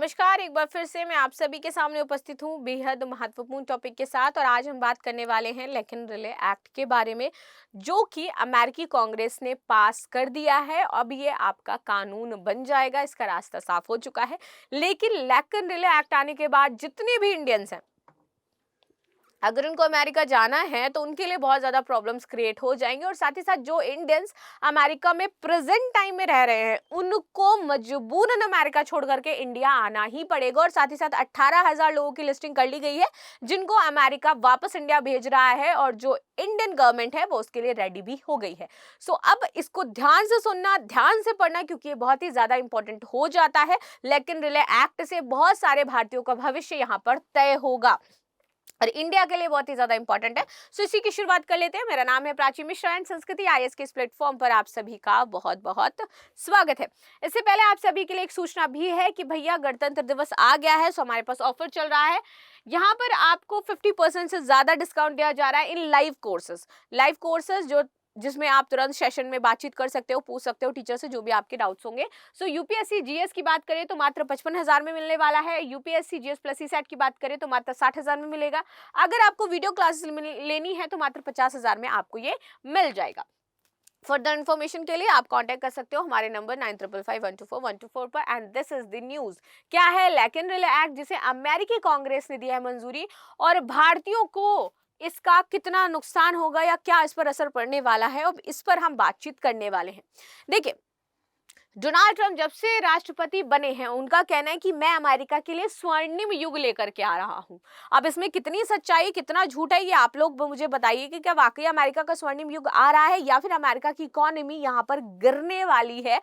नमस्कार, एक बार फिर से मैं आप सभी के सामने उपस्थित हूँ बेहद महत्वपूर्ण टॉपिक के साथ। और आज हम बात करने वाले हैं लेकिन रिले एक्ट के बारे में, जो कि अमेरिकी कांग्रेस ने पास कर दिया है। अब ये आपका कानून बन जाएगा, इसका रास्ता साफ हो चुका है। लेकिन लेकिन रिले एक्ट आने के बाद जितने भी इंडियंस हैं, अगर उनको अमेरिका जाना है तो उनके लिए बहुत ज़्यादा प्रॉब्लम्स क्रिएट हो जाएंगे। और साथ ही साथ जो इंडियंस अमेरिका में प्रेजेंट टाइम में रह रहे हैं, उनको मजबूरन अमेरिका छोड़ करके इंडिया आना ही पड़ेगा। और साथ ही साथ 18,000 लोगों की लिस्टिंग कर ली गई है जिनको अमेरिका वापस इंडिया भेज रहा है, और जो इंडियन गवर्नमेंट है वो उसके लिए रेडी भी हो गई है। सो अब इसको ध्यान से सुनना, ध्यान से पढ़ना, क्योंकि ये बहुत ही ज्यादा इंपॉर्टेंट हो जाता है। लेकिन रिले एक्ट से बहुत सारे भारतीयों का भविष्य यहाँ पर तय होगा और इंडिया के लिए बहुत ही ज्यादा इंपॉर्टेंट है। सो इसी की शुरुआत कर लेते हैं। मेरा नाम है प्राची मिश्रा एंड संस्कृति आईएएस के इस प्लेटफॉर्म पर आप सभी का बहुत बहुत स्वागत है। इससे पहले आप सभी के लिए एक सूचना भी है कि भैया गणतंत्र दिवस आ गया है, सो हमारे पास ऑफर चल रहा है। यहाँ पर आपको 50% से ज्यादा डिस्काउंट दिया जा रहा है इन लाइव कोर्सेज जो जिसमें आप तुरंत सेशन में बातचीत कर सकते हो, पूछ सकते हो टीचर से जो भी आपके डाउट्स होंगे। सो यूपीएससी जीएस की बात करें तो मात्र 55,000 में मिलने वाला है। यूपीएससी जीएस प्लस सीसेट की बात करें तो मात्र 60,000 में मिलेगा। अगर आपको वीडियो क्लासेस लेनी है तो मात्र 50,000 में आपको ये मिल जाएगा। फर्दर इन्फॉर्मेशन के लिए आप कांटेक्ट कर सकते हो हमारे नंबर 9555124124 पर। And this is the news. क्या है लेकिन रिले एक्ट, जिसे अमेरिकी कांग्रेस ने दिया है मंजूरी, और भारतीयों को इसका कितना नुकसान होगा या क्या इस पर असर पड़ने वाला है, अब इस पर हम बातचीत करने वाले हैं। देखिए, डोनाल्ड ट्रंप जब से राष्ट्रपति बने हैं, उनका कहना है कि मैं अमेरिका के लिए स्वर्णिम युग लेकर के आ रहा हूं। अब इसमें कितनी सच्चाई कितना झूठ है, ये आप लोग मुझे बताइए कि क्या वाकई अमेरिका का स्वर्णिम युग आ रहा है या फिर अमेरिका की इकोनॉमी यहां पर गिरने वाली है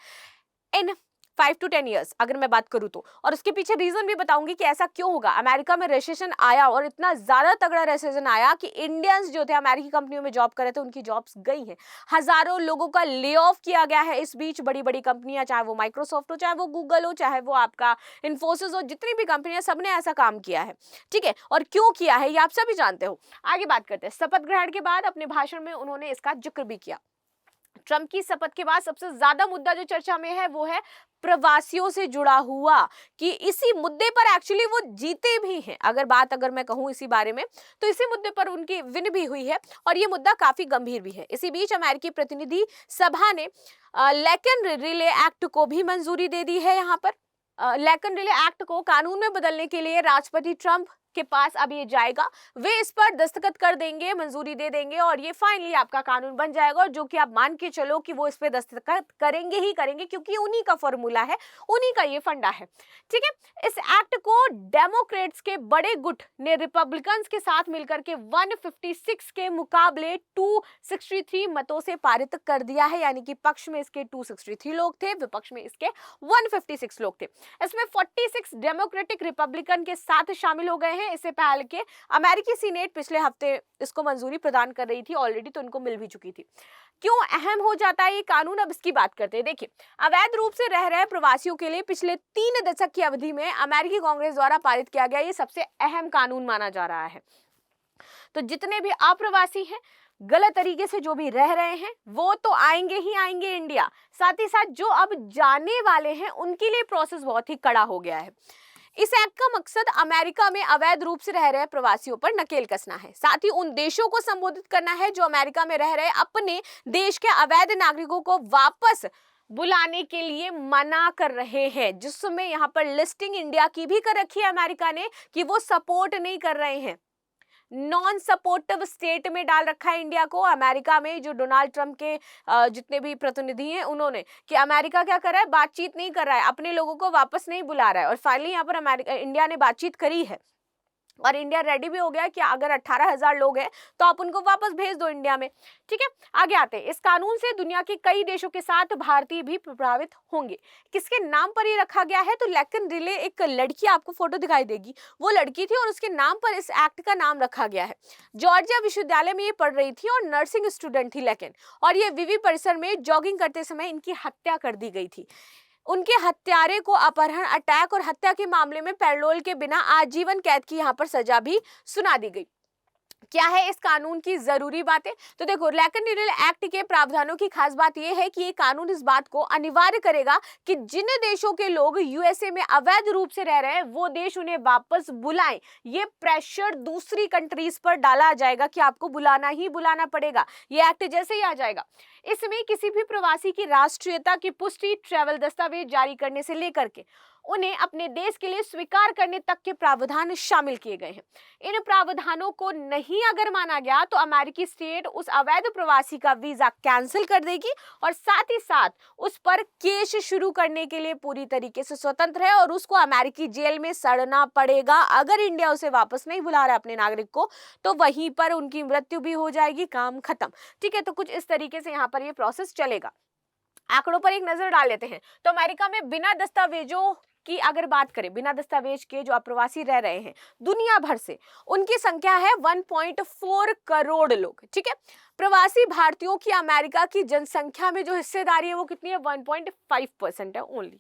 इन 5 to 10 ईयर्स, अगर मैं बात करूं तो। और उसके पीछे रीजन भी बताऊंगी कि ऐसा क्यों होगा। अमेरिका में रेसेशन आया और इतना ज्यादा तगड़ा रेसेशन आया कि इंडियंस जो थे अमेरिकी कंपनियों में जॉब कर रहे थे, उनकी जॉब्स गई हैं। हजारों लोगों का ले ऑफ किया गया है इस बीच। बड़ी बड़ी कंपनियां, चाहे वो माइक्रोसॉफ्ट हो, चाहे वो गूगल हो, चाहे वो आपका इन्फोसिस हो, जितनी भी कंपनियां, सबने ऐसा काम किया है। ठीक है, और क्यों किया है ये आप सभी जानते हो। आगे बात करते हैं। शपथ ग्रहण के बाद अपने भाषण में उन्होंने इसका जिक्र भी किया। ट्रंप की शपथ के बाद सबसे ज्यादा मुद्दा जो चर्चा में है वो है प्रवासियों से जुड़ा हुआ, कि इसी मुद्दे पर एक्चुअली वो जीते भी हैं। अगर मैं कहूं इसी बारे में, तो इसी मुद्दे पर उनकी विन भी हुई है और ये मुद्दा काफी गंभीर भी है। इसी बीच अमेरिकी प्रतिनिधि सभा ने लेकिन रिले एक्ट को भी मंजूरी दे दी है। यहाँ पर लेकिन रिले एक्ट को कानून में बदलने के लिए राष्ट्रपति ट्रंप के पास अब ये जाएगा, वे इस पर दस्तखत कर देंगे, मंजूरी दे देंगे और ये फाइनली आपका कानून बन जाएगा। और जो कि आप मान के चलो कि वो इस पे दस्तखत करेंगे ही करेंगे, क्योंकि उन्हीं का फॉर्मूला है, उन्हीं का ये फंडा है। ठीक है, इस एक्ट को डेमोक्रेट्स के बड़े गुट ने रिपब्लिकन्स के साथ मिलकर के 156 के मुकाबले 263 मतों से पारित कर दिया है। यानी कि पक्ष में इसके 263 लोग थे, विपक्ष में इसके 156 लोग थे। इसमें 46 डेमोक्रेटिक रिपब्लिकन के साथ शामिल हो गए हैं। इससे पहले के अमेरिकी सीनेट पिछले हफ्ते इसको मंजूरी प्रदान कर रही थी ऑलरेडी, तो इनको मिल भी चुकी थी। क्यों अहम हो जाता है ये कानून, अब इसकी बात करते हैं। देखिए, अवैध रूप से रह रहे प्रवासियों के लिए पिछले 3 दशक की अवधि में अमेरिकी कांग्रेस द्वारा पारित किया गया ये सबसे अहम कानून माना जा रहा है। तो जितने भी अप्रवासी हैं, गलत तरीके से जो भी रह रहे हैं, वो तो आएंगे ही आएंगे इंडिया। साथ ही साथ जो अब जाने वाले हैं उनके लिए प्रोसेस बहुत ही कड़ा हो गया है। इस एक्ट का मकसद अमेरिका में अवैध रूप से रह रहे प्रवासियों पर नकेल कसना है। साथ ही उन देशों को संबोधित करना है जो अमेरिका में रह रहे अपने देश के अवैध नागरिकों को वापस बुलाने के लिए मना कर रहे हैं। जिसमें यहाँ पर लिस्टिंग इंडिया की भी कर रखी है अमेरिका ने कि वो सपोर्ट नहीं कर रहे हैं, नॉन सपोर्टिव स्टेट में डाल रखा है इंडिया को। अमेरिका में जो डोनाल्ड ट्रंप के जितने भी प्रतिनिधि हैं उन्होंने, कि अमेरिका क्या कर रहा है, बातचीत नहीं कर रहा है, अपने लोगों को वापस नहीं बुला रहा है। और फाइनली यहाँ पर इंडिया ने बातचीत करी है और इंडिया रेडी भी हो गया कि अगर 18,000 लोग हैं तो आप उनको वापस भेज दो इंडिया में। ठीक है, आगे आते हैं। इस कानून से दुनिया के कई देशों के साथ भारतीय भी प्रभावित होंगे। किसके नाम पर ये रखा गया है, तो लेकिन रिले, एक लड़की आपको फोटो दिखाई देगी, वो लड़की थी और उसके नाम पर इस एक्ट का नाम रखा गया है। जॉर्जिया विश्वविद्यालय में ये पढ़ रही थी और नर्सिंग स्टूडेंट थी लेकिन, और ये विवि परिसर में जॉगिंग करते समय इनकी हत्या कर दी गई थी। उनके हत्यारे को अपहरण, अटैक और हत्या के मामले में पैरोल के बिना आजीवन कैद की यहाँ पर सजा भी सुना दी गई। क्या है इस कानून की जरूरी बातें? तो देखो, लैकन रिले एक्ट के प्रावधानों की खास बात यह है कि ये कानून इस बात को अनिवार्य करेगा कि जिन देशों के लोग यूएसए में अवैध रूप से रह रहे हैं वो देश उन्हें वापस बुलाएं। ये प्रेशर दूसरी कंट्रीज पर डाला जाएगा कि आपको बुलाना ही बुलाना पड़ेगा। ये एक्ट जैसे ही आ जाएगा, इसमें किसी भी प्रवासी की राष्ट्रीयता की पुष्टि, ट्रैवल दस्तावेज जारी करने से लेकर के उन्हें अपने देश के लिए स्वीकार करने तक के प्रावधान शामिल किए गए हैं। इन प्रावधानों को नहीं अगर माना गया तो अमेरिकी स्टेट उस अवैध प्रवासी का वीजा कैंसिल कर देगी और साथ ही साथ उस पर केस शुरू करने के लिए पूरी तरीके से स्वतंत्र है और उसको अमेरिकी जेल में सड़ना पड़ेगा। अगर इंडिया उसे वापस नहीं बुला रहा अपने नागरिक को तो वहीं पर उनकी मृत्यु भी हो जाएगी, काम खत्म। ठीक है, तो कुछ इस तरीके से यहाँ पर ये प्रोसेस चलेगा। आंकड़ों पर एक नजर डाल लेते हैं। तो अमेरिका में बिना दस्तावेजों की अगर बात करें, बिना दस्तावेज के जो अप्रवासी रह रहे हैं दुनिया भर से, उनकी संख्या है 1.4 करोड़ लोग। ठीक है, प्रवासी भारतीयों की अमेरिका की जनसंख्या में जो हिस्सेदारी है वो कितनी है? 1.5% है ओनली।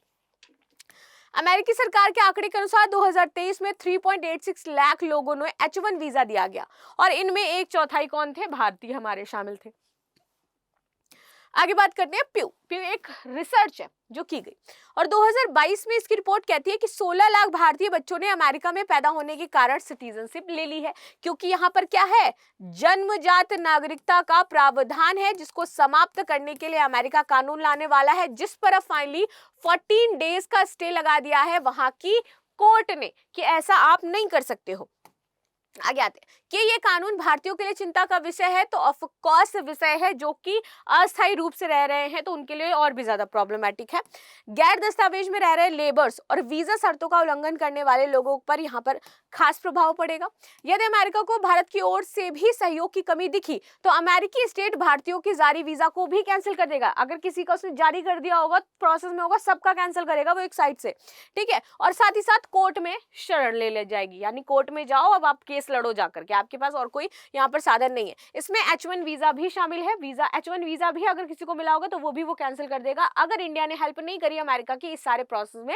अमेरिकी सरकार के आंकड़े के अनुसार 2023 में 3.86 लाख लोगों ने H1 वीजा दिया गया और इनमें एक चौथाई कौन थे? भारतीय हमारे शामिल थे। आगे बात करते हैं प्यू एक रिसर्च है जो की गई और 2022 में इसकी रिपोर्ट कहती है कि 16 लाख भारतीय बच्चों ने अमेरिका में पैदा होने के कारण सिटीजनशिप ले ली है, क्योंकि यहाँ पर क्या है? जन्मजात नागरिकता का प्रावधान है जिसको समाप्त करने के लिए अमेरिका कानून लाने वाला है, जिस पर फाइनली 14 डेज का स्टे लगा दिया है वहां की कोर्ट ने कि ऐसा आप नहीं कर सकते हो। आगे आते हैं कि ये कानून भारतीयों के लिए चिंता का विषय है, तो ऑफ कोर्स विषय है जो कि अस्थायी रूप से रह रहे हैं तो उनके लिए और भी ज्यादा प्रॉब्लमैटिक है। गैर दस्तावेज में रह रहे लेबर्स और वीजा शर्तों का उल्लंघन करने वाले लोगों पर यहाँ पर खास प्रभाव पड़ेगा। यदि अमेरिका को भारत की ओर से भी सहयोग की कमी दिखी तो अमेरिकी स्टेट भारतीयों की जारी वीजा को भी कैंसिल कर देगा। अगर किसी का उसने जारी कर दिया होगा, प्रोसेस में होगा, सबका कैंसिल करेगा वो एक साइड से। ठीक है, और साथ ही साथ कोर्ट में शरण ले जाएगी, यानी कोर्ट में जाओ, अब आप केस लड़ो जाकर के, आपके पास और कोई यहाँ पर साधन नहीं है। इसमें H1 वीजा भी शामिल है। H1 वीजा भी अगर किसी को मिला होगा तो वो भी वो कैंसिल कर देगा अगर इंडिया ने हेल्प नहीं करी अमेरिका की इस सारे प्रोसेस में,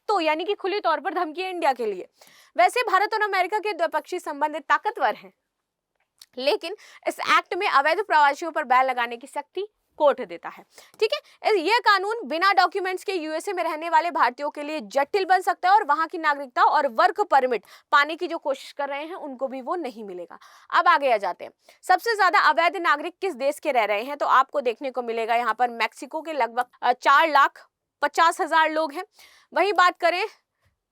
तो यानी कि खुली तौर पर धमकी है इंडिया के लिए। वैसे भारत और अमेरिका के द्विपक्षीय संबंध ताकतवर हैं, लेकिन इस एक्ट में अवैध प्रवासियों पर बैन लगाने की शक्ति कोर्ट देता है। ठीक है, यह कानून बिना डॉक्यूमेंट्स के यूएसए में रहने वाले भारतीयों के लिए जटिल बन सकता है और वहां की नागरिकता और वर्क परमिट पाने की जो कोशिश कर रहे हैं उनको भी वो नहीं मिलेगा। अब आगे आ जाते हैं, सबसे ज्यादा अवैध नागरिक किस देश के रह रहे हैं? तो आपको देखने को मिलेगा यहाँ पर मैक्सिको के लगभग 4,50,000 लोग हैं। वहीं बात करें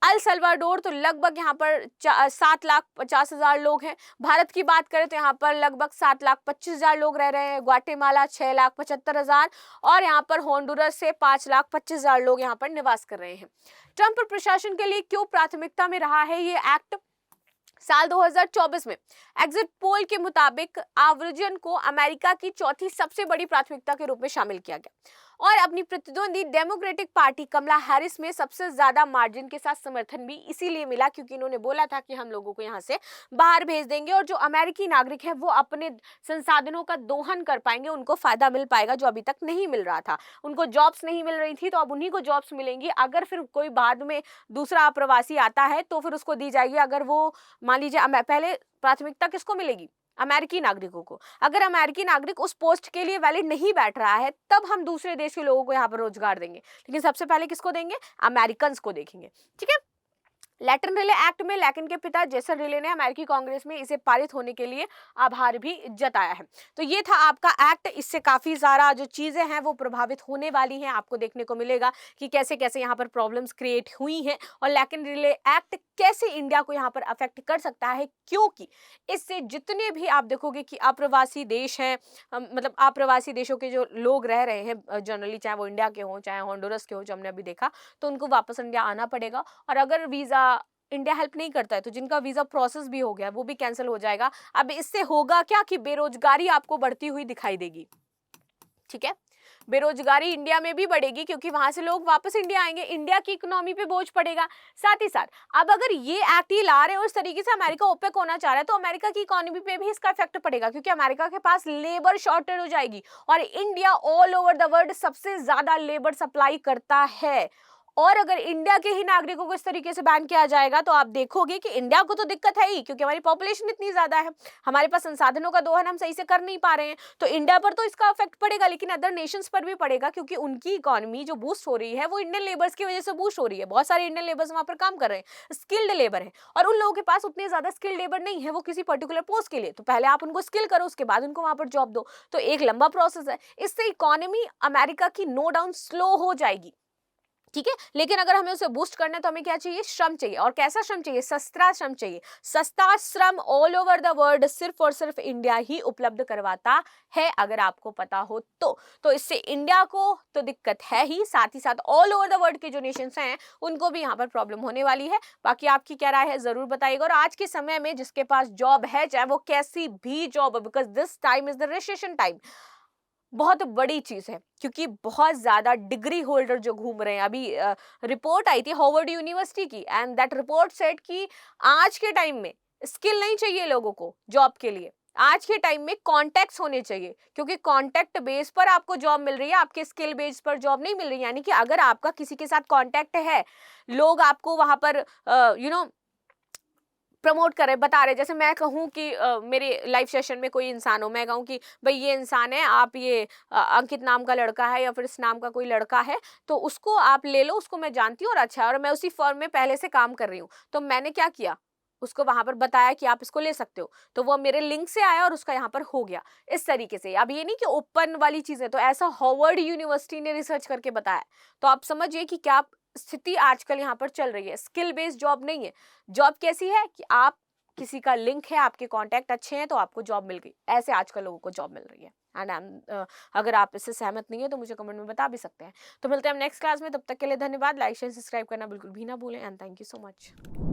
अल सल्वाडोर तो लगभग यहाँ पर 7,50,000 लोग हैं। भारत की बात करें तो यहाँ पर लगभग 7,25,000 लोग रह रहे हैं। ग्वाटेमाला 6,75,000 और यहाँ पर होंडुरस से 5,25,000 लोग यहाँ पर निवास कर रहे हैं। ट्रंप प्रशासन के लिए क्यों प्राथमिकता में रहा है ये एक्ट? साल 2024 में एग्जिट पोल के मुताबिक आव्रजन को अमेरिका की चौथी सबसे बड़ी प्राथमिकता के रूप में शामिल किया गया और अपनी प्रतिद्वंदी डेमोक्रेटिक पार्टी कमला हैरिस में सबसे ज्यादा मार्जिन के साथ समर्थन भी इसीलिए मिला क्योंकि इन्होंने बोला था कि हम लोगों को यहाँ से बाहर भेज देंगे और जो अमेरिकी नागरिक है वो अपने संसाधनों का दोहन कर पाएंगे, उनको फायदा मिल पाएगा जो अभी तक नहीं मिल रहा था। उनको जॉब्स नहीं मिल रही थी तो अब उन्हीं को जॉब्स मिलेंगी। अगर फिर कोई बाद में दूसरा प्रवासी आता है तो फिर उसको दी जाएगी। अगर वो मान लीजिए पहले प्राथमिकता किसको मिलेगी? अमेरिकी नागरिकों को। अगर अमेरिकी नागरिक उस पोस्ट के लिए वैलिड नहीं बैठ रहा है तब हम दूसरे देश के लोगों को यहाँ पर रोजगार देंगे, लेकिन सबसे पहले किसको देंगे? अमेरिकन्स को देखेंगे। ठीक है, लैटन रिले एक्ट में लैकन के पिता जेसन रिले ने अमेरिकी कांग्रेस में इसे पारित होने के लिए आभार भी जताया है। तो ये था आपका एक्ट। इससे काफी सारा जो चीजें हैं वो प्रभावित होने वाली हैं। आपको देखने को मिलेगा कि कैसे कैसे यहाँ पर प्रॉब्लम्स क्रिएट हुई हैं और लैकन रिले एक्ट कैसे इंडिया को यहाँ पर अफेक्ट कर सकता है, क्योंकि इससे जितने भी आप देखोगे कि अप्रवासी देश हैं, मतलब अप्रवासी देशों के जो लोग रह रहे हैं जनरली, चाहे वो इंडिया के हों चाहे होंडुरस के हों, जो हमने अभी देखा, तो उनको वापस इंडिया आना पड़ेगा। और अगर वीजा इंडिया हेल्प नहीं करता है तो जिनका वीजा प्रोसेस भी हो गया वो भी कैंसिल हो जाएगा। अब इससे होगा क्या कि बेरोजगारी आपको बढ़ती हुई दिखाई देगी। ठीक है, बेरोजगारी इंडिया में भी बढ़ेगी क्योंकि वहां से लोग वापस इंडिया आएंगे, इंडिया की इकोनॉमी पे बोझ पड़ेगा। साथ ही साथ अब अगर ये एक्ट ही ला रहे हैं उस तरीके से अमेरिका ओपेक होना चाह रहा है तो अमेरिका की इकोनॉमी पे भी इसका इफेक्ट पड़ेगा क्योंकि अमेरिका के पास लेबर शॉर्टेज हो जाएगी और India all over the world सबसे ज्यादा लेबर सप्लाई करता है और अगर इंडिया के ही नागरिकों को इस तरीके से बैन किया जाएगा तो आप देखोगे कि इंडिया को तो दिक्कत है ही, क्योंकि हमारी पॉपुलेशन इतनी ज्यादा है, हमारे पास संसाधनों का दोहन हम सही से कर नहीं पा रहे हैं, तो इंडिया पर तो इसका इफेक्ट पड़ेगा, लेकिन अदर नेशंस पर भी पड़ेगा, क्योंकि उनकी इकोनॉमी जो बूस्ट हो रही है वो इंडियन लेबर्स की वजह से बूस्ट हो रही है। बहुत सारे इंडियन लेबर्स वहां पर काम कर रहे हैं, स्किल्ड लेबर है, और उन लोगों के पास उतने ज्यादा स्किल्ड लेबर नहीं है वो किसी पर्टिकुलर पोस्ट के लिए, तो पहले आप उनको स्किल करो, उसके बाद उनको वहां पर जॉब दो, तो एक लंबा प्रोसेस है। इससे इकोनॉमी अमेरिका की नो डाउन स्लो हो जाएगी, ठीक है, लेकिन अगर हमें उसे बूस्ट करना है तो हमें क्या चाहिए, श्रम चाहिए। और कैसा श्रम चाहिए, सस्ता श्रम चाहिए। सस्ता श्रम ऑल ओवर द वर्ल्ड सिर्फ और सिर्फ इंडिया ही उपलब्ध करवाता है, अगर आपको पता हो तो इससे इंडिया को तो दिक्कत है ही, साथ ही साथ ऑल ओवर द वर्ल्ड के जो नेशंस हैं उनको भी यहाँ पर प्रॉब्लम होने वाली है। बाकी आपकी क्या राय है जरूर बताइएगा। और आज के समय में जिसके पास जॉब है, चाहे वो कैसी भी जॉब है, because this time is the recession time, बहुत बड़ी चीज है, क्योंकि बहुत ज्यादा डिग्री होल्डर जो घूम रहे हैं। अभी रिपोर्ट आई थी हार्वर्ड यूनिवर्सिटी की, एंड दैट रिपोर्ट सेड कि आज के टाइम में स्किल नहीं चाहिए लोगों को जॉब के लिए, आज के टाइम में कॉन्टैक्ट्स होने चाहिए, क्योंकि कॉन्टैक्ट बेस पर आपको जॉब मिल रही है, आपके स्किल बेस पर जॉब नहीं मिल रही। यानी कि अगर आपका किसी के साथ कॉन्टैक्ट है, लोग आपको वहां पर प्रमोट कर रहे, बता रहे, जैसे मैं कहूँ कि मेरे लाइव सेशन में कोई इंसान हो, मैं कहूँ कि भाई ये इंसान है, आप ये अंकित नाम का लड़का है या फिर इस नाम का कोई लड़का है, तो उसको आप ले लो, उसको मैं जानती हूँ और अच्छा है, और मैं उसी फर्म में पहले से काम कर रही हूँ, तो मैंने क्या किया, उसको वहां पर बताया कि आप इसको ले सकते हो, तो वो मेरे लिंक से आया और उसका यहाँ पर हो गया इस तरीके से। अब ये नहीं कि ओपन वाली चीज है, तो ऐसा हार्वर्ड यूनिवर्सिटी ने रिसर्च करके बताया, तो आप समझिए कि क्या स्थिति आजकल यहाँ पर चल रही है। स्किल बेस्ड जॉब नहीं है। जॉब कैसी है कि आप किसी का लिंक है, आपके कांटेक्ट अच्छे हैं तो आपको जॉब मिल गई, ऐसे आजकल लोगों को जॉब मिल रही है। एंड अगर आप इससे सहमत नहीं है तो मुझे कमेंट में बता भी सकते हैं। तो मिलते हैं हम नेक्स्ट क्लास में, तब तक के लिए धन्यवाद। लाइक शेयर सब्सक्राइब करना बिल्कुल भी ना भूलें, and thank you so much.